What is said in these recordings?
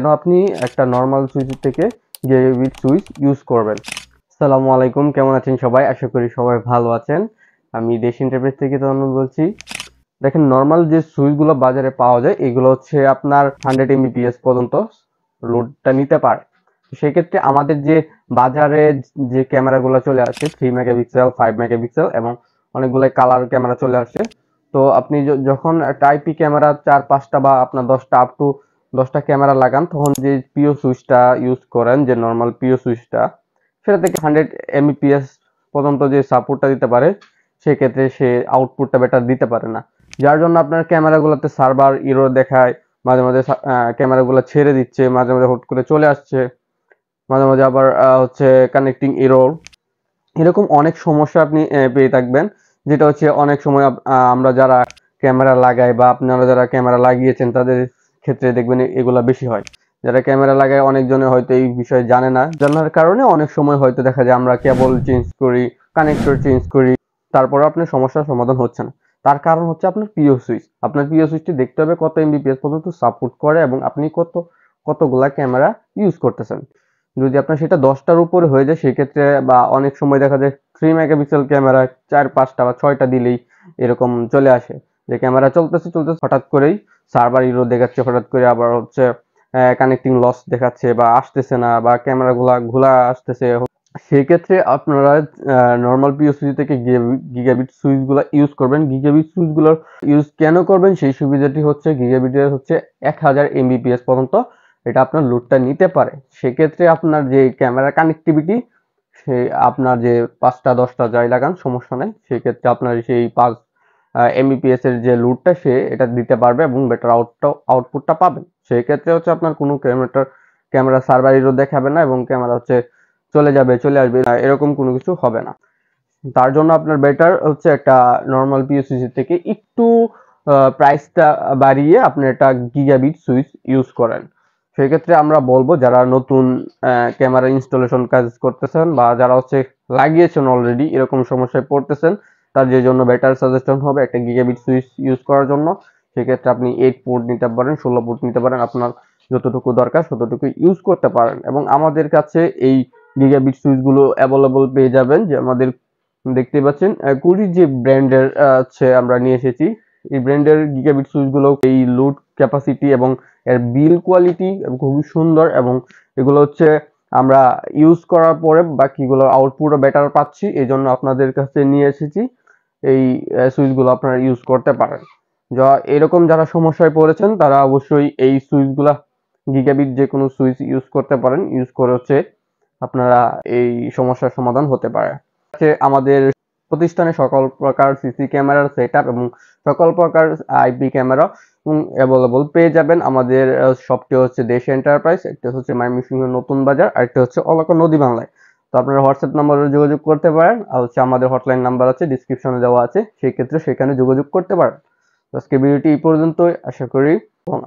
কেন আপনি একটা নর্মাল সুইচ থেকে গিগাবিট সুইচ ইউজ করবেন। আসসালামু আলাইকুম, কেমন আছেন সবাই? আশা করি সবাই ভালো আছেন। আমি দেশ এন্টারপ্রাইজ থেকে তনু বলছি। দেখেন, নর্মাল যে সুইচগুলো বাজারে পাওয়া যায় এগুলো হচ্ছে আপনার 100 Mbps পর্যন্ত লোডটা নিতে পারে। সেক্ষেত্রে আমাদের যে বাজারে যে ক্যামেরাগুলো চলে আসে 3 মেগাপিক্সেল, 5 মেগাপিক্সেল এবং অনেকগুলো কালার ক্যামেরা চলে আসে। তো আপনি যখন একটা আইপি ক্যামেরা 4-5টা বা আপনার 10টা আপ টু 10টা ক্যামেরা লাগান, তখন যে পিও সুইচটা ইউজ করেন, যে নর্মাল পিও সুইচটা, সেটা থেকে 100 Mbps পর্যন্ত যে সাপোর্টটা দিতে পারে, সেক্ষেত্রে সে আউটপুটটা বেটার দিতে পারে না। যার জন্য আপনার ক্যামেরাগুলোতে সার্ভার ইরর দেখায়, মাঝে মাঝে ক্যামেরাগুলো ছেড়ে দিচ্ছে, মাঝে মাঝে হুট করে চলে আসছে, মাঝে মাঝে আবার হচ্ছে কানেক্টিং ইরর, এরকম অনেক সমস্যা আপনি পেয়ে থাকবেন। যেটা হচ্ছে অনেক সময় আমরা যারা ক্যামেরা লাগাই বা আপনারা যারা ক্যামেরা লাগিয়েছেন তাদের ক্ষেত্রে দেখবেন এগুলা বেশি হয়। যারা ক্যামেরা লাগায় অনেকজনে হয়তো এই বিষয়ে জানে না, জানার কারণে অনেক সময় হয়তো দেখা যায় আমরা কেবল চেঞ্জ করি, কানেক্টর চেঞ্জ করি, তারপরে আপনার সমস্যার সমাধান হচ্ছে না। তার কারণ হচ্ছে আপনার পিও সুইচ। আপনার পিও সুইচটি দেখতে হবে কত এমবিপিএস পর্যন্ত সাপোর্ট করে এবং আপনি কতগুলা ক্যামেরা ইউজ করতেছেন। যদি আপনার সেটা 10টার উপরে হয়ে যায় সেক্ষেত্রে, বা অনেক সময় দেখা যায় 3 মেগাপিক্সেল ক্যামেরা 4-5টা বা 6টা দিলেই এরকম চলে আসে যে ক্যামেরা চলতেছে হঠাৎ করেই সার্ভার ইরর দেখাচ্ছে, হঠাৎ করে আবার হচ্ছে কানেক্টিং লস দেখাচ্ছে বা আসতেছে না, বা ক্যামেরাগুলা ঘোলা আসতেছে। সেই ক্ষেত্রে আপনারা নর্মাল পিও সুইচ থেকে গিগাবিট সুইচগুলো ইউজ করবেন। গিগাবিট সুইচগুলোর ইউজ কেন করবেন সেই সুবিধাটি হচ্ছে গিগাবিটের হচ্ছে 1000 এমবিপিএস পর্যন্ত এটা আপনার লোডটা নিতে পারে। সেক্ষেত্রে আপনার যে ক্যামেরা কানেক্টিভিটি, সে আপনার যে 5টা 10টা যাই লাগান সমস্যা নেই, সেক্ষেত্রে আপনার সেই 5 এমবিপিএস এর যে লোডটা সে এটা দিতে পারবে এবং বেটার আউটপুটটা পাবেন। সেই ক্ষেত্রে হচ্ছে আপনার কোনো ক্যামেরা সার্ভার ইরর দেখাবে না এবং ক্যামেরা হচ্ছে চলে আসবে এরকম কোনো কিছু হবে না। তার জন্য আপনার বেটার হচ্ছে একটা নর্মাল পিওসিসি থেকে একটু প্রাইসটা বাড়িয়ে আপনি একটা গিগাবিট সুইচ ইউজ করেন। সেক্ষেত্রে আমরা বলবো যারা নতুন ক্যামেরা ইনস্টলেশন কাজ করতেছেন বা যারা হচ্ছে লাগিয়েছেন অলরেডি, এরকম সমস্যায় পড়তেছেন, তার যে জন্য বেটার সাজেশন হবে একটা গিগাবিট সুইচ ইউজ করার জন্য। সেক্ষেত্রে আপনি 8 পোর্ট নিতে পারেন, 16 পোর্ট নিতে পারেন, আপনার যতটুকু দরকার ততটুকু ইউজ করতে পারেন। এবং আমাদের কাছে এই গিগাবিট সুইচগুলো অ্যাভেলেবল পেয়ে যাবেন, যে আমাদের দেখতে পাচ্ছেন কুড়ি যে ব্র্যান্ডের আছে আমরা নিয়ে এসেছি। এই ব্র্যান্ডের গিগাবিট সুইচগুলো এই লোড ক্যাপাসিটি এবং এর বিল কোয়ালিটি খুবই সুন্দর, এবং এগুলো হচ্ছে আমরা ইউজ করার পরে বাকিগুলোর আউটপুটও বেটার পাচ্ছি, এই জন্য আপনাদের কাছে নিয়ে এসেছি। এই সুইচগুলো আপনারা ইউজ করতে পারেন। এরকম যারা সমস্যায় পড়েছেন তারা অবশ্যই এই সুইচগুলা গিগাবিট যে কোনো সুইচ ইউজ করতে পারেন। ইউজ করে হচ্ছে আপনারা এই সমস্যার সমাধান হতে পারে। আমাদের প্রতিষ্ঠানে সকল প্রকার সিসি ক্যামেরার সেটআপ এবং সকল প্রকার আইপি ক্যামেরা অ্যাভেলেবল পেয়ে যাবেন। আমাদের শপটি হচ্ছে দেশ এন্টারপ্রাইজ, একটা হচ্ছে ময়মনসিংহ নতুন বাজার, আর একটা হচ্ছে অলকা নদী বাংলায়। তো আপনারা হোয়াটসঅ্যাপ নাম্বারে যোগাযোগ করতে পারেন, আর হচ্ছে আমাদের হটলাইন নাম্বার আছে ডিসক্রিপশনে দেওয়া আছে, সেই ক্ষেত্রে সেখানে যোগাযোগ করতে পারেন। আজকে ভিডিওটি এই পর্যন্তই, আশা করি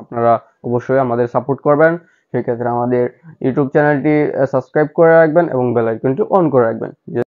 আপনারা অবশ্যই আমাদের সাপোর্ট করবেন। সেক্ষেত্রে আমাদের ইউটিউব চ্যানেলটি সাবস্ক্রাইব করে রাখবেন এবং বেল আইকনটি অন করে রাখবেন।